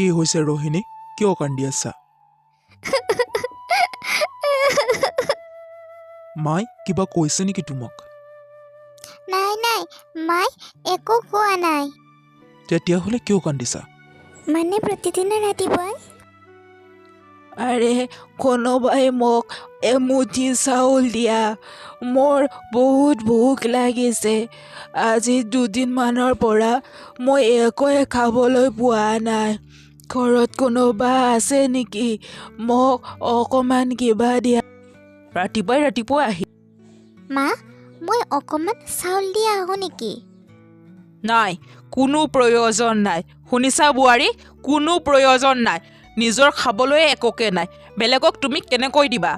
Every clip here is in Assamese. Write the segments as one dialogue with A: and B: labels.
A: কি হৈছে ৰোহিণী, কিয় কান্দি আছা? মাই কিবা কৈছে নেকি তোমাক?
B: নাই নাই, মাই একো কোৱা নাই।
A: তেতিয়াহ'লে কিয় কান্দিছা?
B: মানে প্ৰতিদিনে ৰাতিপুৱাই
C: আৰে কোনোবাই মোক এমুঠি চাউল দিয়া, মোৰ বহুত ভোক লাগিছে। আজি 2 দিনমানৰ পৰা মই একোৱে খাবলৈ পোৱা নাই। ঘৰত কোনোবা আছে নেকি? মোক অকণমান কিবা দিয়া। ৰাতিপুৱাই আহি
B: মা, মই অকণমান চাউল দি আহোঁ নেকি?
C: নাই, কোনো প্ৰয়োজন নাই। শুনিছা বোৱাৰী, কোনো প্ৰয়োজন নাই। নিজৰ খাবলৈ একোকে নাই, বেলেগক তুমি কেনেকৈ দিবা?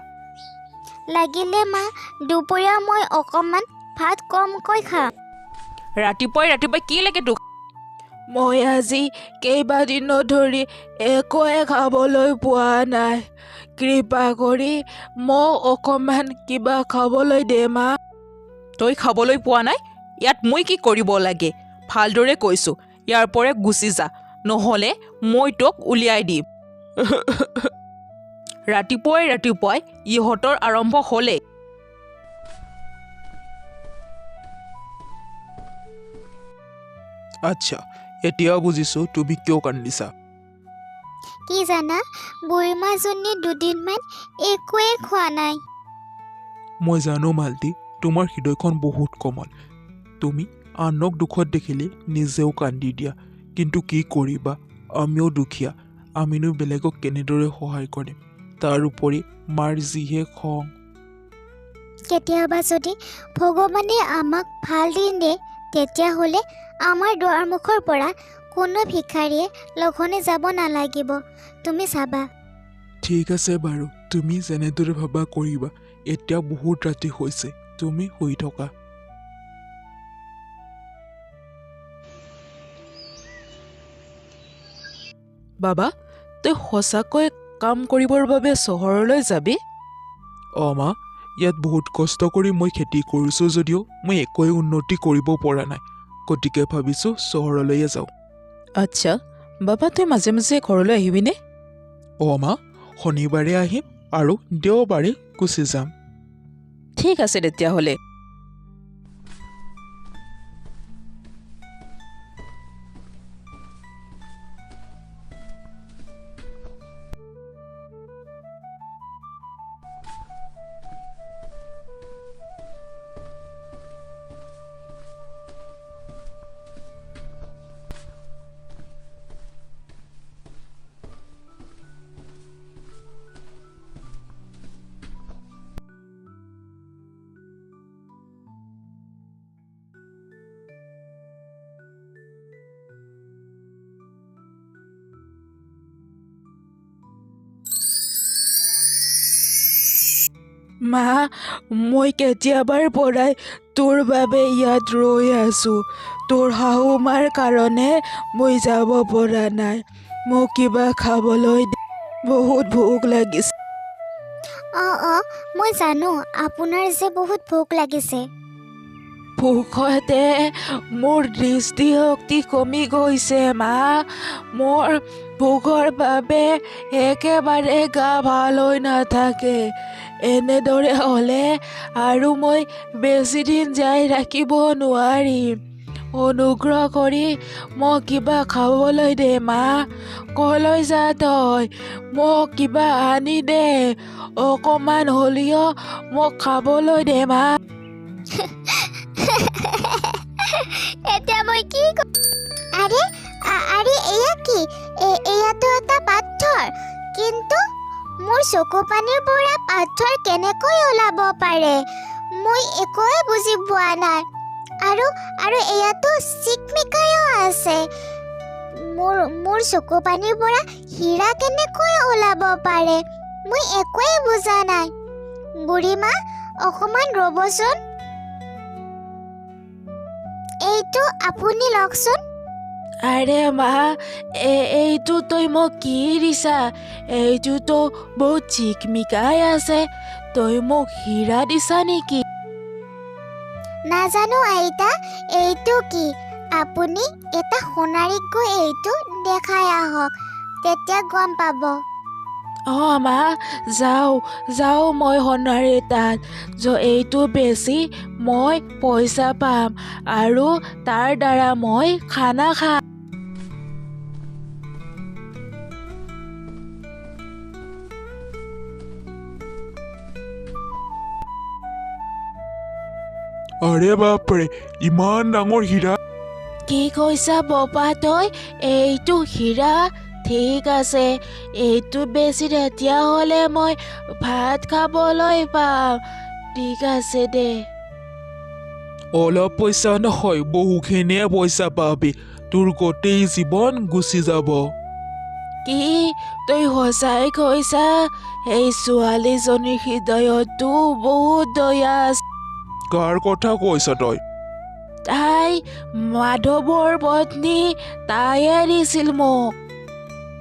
B: লাগিলে মা, দুপৰীয়া মই অকণমান ভাত কমকৈ খাম।
C: ৰাতিপুৱাই কি লাগে তোক? মই আজি কেইবাদিনো ধৰি একোৱে খাবলৈ পোৱা নাই। কৃপা কৰি মোক অকণমান কিবা খাবলৈ দে মা। তই খাবলৈ পোৱা নাই? ইয়াত মই কি কৰিব লাগে? ভালদৰে কৈছোঁ, ইয়াৰ পৰা গুচি যা, নহ'লে মই তোক উলিয়াই দিম। ৰাতিপুৱাই ইহঁতৰ আৰম্ভ হ'লে।
A: আচ্ছা, এতিয়া বুজিছোঁ তুমি কিয় কান্দিছা।
B: কি জানা, বুঢ়ীমাজনী 2 দিনমান একোৱেই খোৱা নাই।
A: মই জানো মালতী, তোমাৰ হৃদয়খন বহুত কোমল। তুমি আনক দুখত দেখিলে নিজেও কান্দি দিয়া। কিন্তু কি কৰিবা, আমিও দুখীয়া। আমিনো বেলেগক কেনেদৰে সহায় কৰিম? তাৰ উপৰি মাৰ যিহে খং।
B: কেতিয়াবা যদি ভগৱানে আমাক ভাল দিন দিয়ে, তেতিয়াহ'লে আমাৰ দুৱাৰমুখৰ পৰা কোনো ভিক্ষাৰীয়ে লঘোণে যাব নালাগিব। তুমি চাবা।
A: ঠিক আছে বাৰু, তুমি যেনেদৰে ভাবা কৰিবা। এতিয়া বহুত ৰাতি হৈছে, তুমি শুই থকা।
C: বাবা, তই সঁচাকৈ কাম কৰিবৰ বাবে চহৰলৈ যাবি?
A: মা, ইয়াত বহুত কষ্ট কৰি মই খেতি কৰিছোঁ যদিও মই একোৱে উন্নতি কৰিব পৰা নাই। গতিকে ভাবিছোঁ চহৰলৈয়ে যাওঁ।
C: আচ্ছা, বাবা তই মাজে মাজে ঘৰলৈ আহিবিনে?
A: মা, শনিবাৰে আহিম আৰু দেওবাৰে গুচি যাম।
C: ঠিক আছে তেতিয়াহ'লে। মা, মই কেতিয়াবাৰ পৰাই তোৰ বাবে ইয়াত ৰৈ আছোঁ। তোৰ শাহু মাৰ কাৰণে মই যাব পৰা নাই। মোক কিবা খাবলৈ দে, বহুত ভোক লাগিছে।
B: অঁ, মই জানো আপোনাৰ যে বহুত ভোক লাগিছে।
C: ভোকতে মোৰ দৃষ্টিশক্তি কমি গৈছে মা। মোৰ ভোকৰ বাবে একেবাৰে গা ভাল হৈ নাথাকে। এনেদৰে হ'লে আৰু মই বেছিদিন যাই ৰাখিব নোৱাৰিম। অনুগ্ৰহ কৰি মোক কিবা খাবলৈ দে মা। ক'লৈ যা তই? মোক কিবা আনি দে, অকণমান হ'লেও মোক খাবলৈ দে মা।
B: এতিয়া মই কি আৰে এয়া কি? এয়াতো এটা পাথৰ, কিন্তু মোৰ চকু পানীৰ পৰা পাথৰ কেনেকৈ ওলাব পাৰে? মই একোৱে বুজি পোৱা নাই। আৰু এয়াতো চিকমিকাইও আছে। মোৰ চকু পানীৰ পৰা হীৰা কেনেকৈ ওলাব পাৰে? মই একোৱে বুজা নাই। বুঢ়ীমা, অকণমান ৰ'বচোন। এইটো আপুনি লওকচোন।
C: আৰে মা, এইটো তই মোক কি দিছা? এইটোতো বহুত চিকমিকাই আছে। তই মোক হীৰা দিছা নেকি?
B: নাজানো আইতা, এইটো কি? আপুনি এটা সোণাৰীক গৈ এইটো দেখাই আহক। তেতিয়া গম পাব।
C: অঁ মা, যাওঁ মই সোণাৰীৰ তাত। এইটো বেছি মই পইচা পাম আৰু তাৰ দ্বাৰা মই খানা খাম।
A: আৰে বাপৰে, ইমান ডাঙৰ হীৰা!
C: কি কৈছা বপা তই? এইটো হীৰা? ঠিক আছে, এইটো বেছি তেতিয়াহ'লে মই ভাত খাবলৈ পাম। ঠিক আছে দে।
A: অলপ পইচা নহয়, বহুখিনিয়ে পইচা পাবি। তোৰ গোটেই জীৱন গুচি যাব।
C: কি তই সঁচাই কৈছা? এই ছোৱালীজনীৰ হৃদয়তো বহুত দয়া আছে।
A: কাৰ কথা কৈছ তই?
C: তাই মাধৱৰ পত্নী, তাইয়ে দিছিল মোক।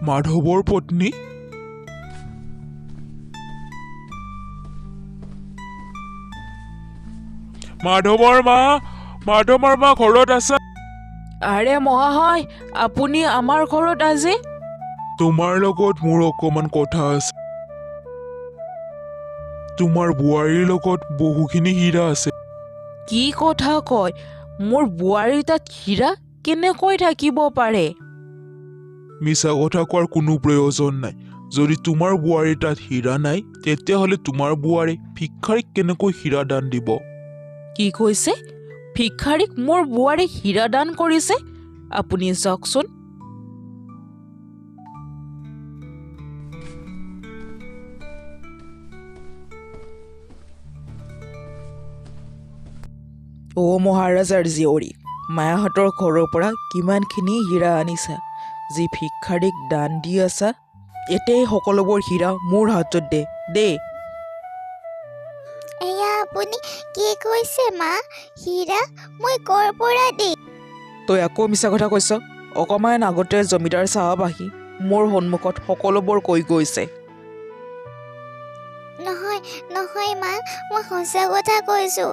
A: মাধৱৰ পত্নী? মাধৱৰ মা ঘৰত আছে?
C: আৰে মহাশয়, আপুনি আমাৰ ঘৰত আজি?
A: তোমাৰ লগত মোৰ অকমান কথা আছে। তোমাৰ বোৱাৰীৰ লগত বহুখিনি হীৰা আছে।
C: কি কথা কয়? মোৰ বোৱাৰীৰ তাত হীৰা কেনেকৈ থাকিব পাৰে?
A: মিছা কথা কোৱাৰ কোনো প্ৰয়োজন নাই। যদি তোমাৰ বোৱাৰীৰ তাত হীৰা নাই, তেতিয়াহ'লে তোমাৰ বোৱাৰী ভিক্ষাৰীক কেনেকৈ হীৰা দান দিব?
C: কি কৈছে? ভিক্ষাৰীক মোৰ বোৱাৰীক হীৰা দান কৰিছে? আপুনি চাওকচোন। অ' মহাৰাজাৰ জীয়ৰী, মায়াহঁতৰ ঘৰৰ পৰা কিমানখিনি হীৰা আনিছা, যি ভিক্ষাৰীক দান দি আছা? এতিয়াই সকলোবোৰ হীৰা মোৰ হাতত দে।
B: এয়া আপুনি কি কৈছে মা? হীৰা মই ক'ৰ পৰা দিম?
C: তই আকৌ মিছা কথা কৈছ। অকণমান আগতে জমিদাৰ চাহাব আহি মোৰ সন্মুখত সকলোবোৰ কৈ গৈছে।
B: নহয় মা, মই সঁচা কথা কৈছোঁ।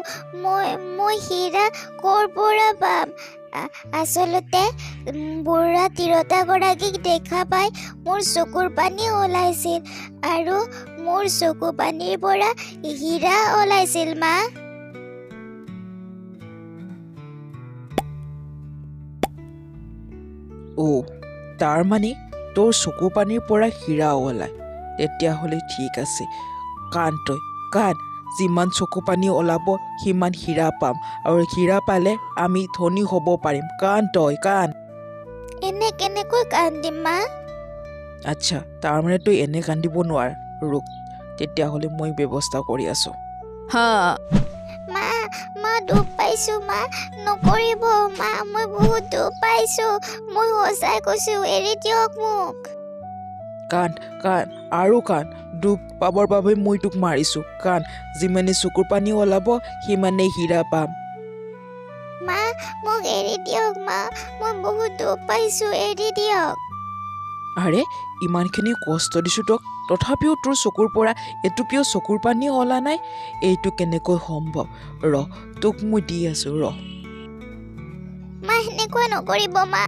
B: মই হীৰা ক'ৰ পৰা পাম? আচলতে বুঢ়া তিৰোতাগৰাকীক দেখা পাই মোৰ চকুৰ পানী ওলাইছিল আৰু মোৰ চকু পানীৰ পৰা হীৰা ওলাইছিল মা।
C: অ' তাৰমানে তোৰ চকু পানীৰ পৰা হীৰা ওলায়? তেতিয়াহ'লে ঠিক আছে, কাণ, যিমান চকু পানী ওলাব সিমান হীৰা পাম, আৰু হীৰা পালে আমি ধনী হ'ব পাৰিম। কাণ।
B: এনে কেনেকৈ কান্দিম মা?
C: আচ্ছা, তাৰমানে তই এনে কান্দিব নোৱাৰ। ৰোক, তেতিয়াহ'লে মই ব্যৱস্থা কৰি আছোঁ। হা।
B: মা দুখ পাইছোঁ মা, নকৰিব মা, মই বহুত দুখ পাইছোঁ। মই সঁচাই কৈছোঁ, এৰি দিয়ক মোক।
C: কাণ আৰু কাণ। দুখ পাবৰ বাবে মই তোক মাৰিছোঁ। কাণ, যিমানে চকুৰ পানী ওলাব সিমানেই হীৰা পাম।
B: মা মোক এৰি দিয়ক মা, মই বহুত দুখ পাইছোঁ, এৰি দিয়ক।
C: আৰে, ইমানখিনি কষ্ট দিছোঁ তোক, তথাপিও তোৰ চকুৰ পৰা এটুপিও চকুৰ পানী ওলা নাই? এইটো কেনেকৈ সম্ভৱ? তোক মই দি আছোঁ।
B: মা সেনেকুৱা নকৰিব মা।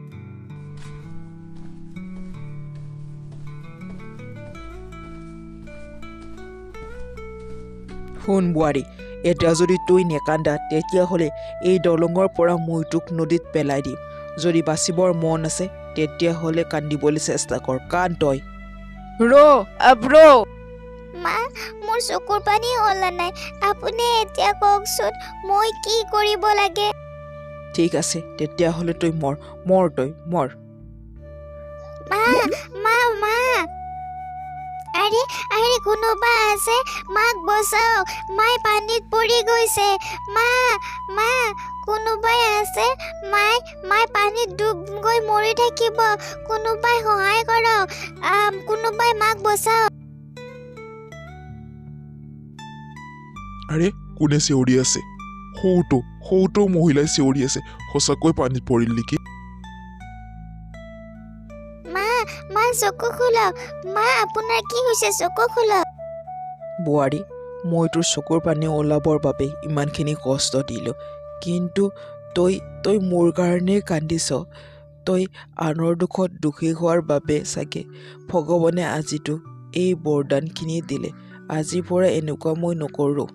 C: শুন বোৱাৰী, এতিয়া যদি তই নেকান্দা তেতিয়াহ'লে এই দলঙৰ পৰা মই তোক নদীত পেলাই দিম। যদি বাচিবৰ মন আছে তেতিয়াহ'লে কান্দিবলৈ চেষ্টা কৰ। কান তই।
B: মা, মোৰ চকুৰ পানী ওলা নাই, আপুনি এতিয়া কওকচোন মই কি কৰিব লাগে?
C: ঠিক আছে, তেতিয়াহ'লে তই মৰ।
B: মা আৰে কোনোবা আছে, মাক বচাওক, মাই পানীত পৰি গৈছে। মা কোনোবাই আছে? মাই পানীত ডুব গৈ মৰি থাকিব। কোনোবাই সহায় কৰক, কোনোবাই মাক বচাওক।
A: আৰে, কোনে চিঞৰি আছে? সৌটো মহিলাই চিঞৰি আছে। সঁচাকৈ পানীত পৰিল নেকি?
B: মা চকু খোলক, মা আপোনাৰ কি হৈছে? চকু খোলক।
C: বোৱাৰী, মই তোৰ চকুৰ পানী ওলাবৰ বাবে ইমানখিনি কষ্ট দিলোঁ, কিন্তু তই মোৰ কাৰণেই কান্দিছ। তই আনৰ দুখত দুখী হোৱাৰ বাবে চাগে ভগৱানে আজিতো এই বৰদানখিনি দিলে। আজিৰ পৰা এনেকুৱা মই নকৰোঁ।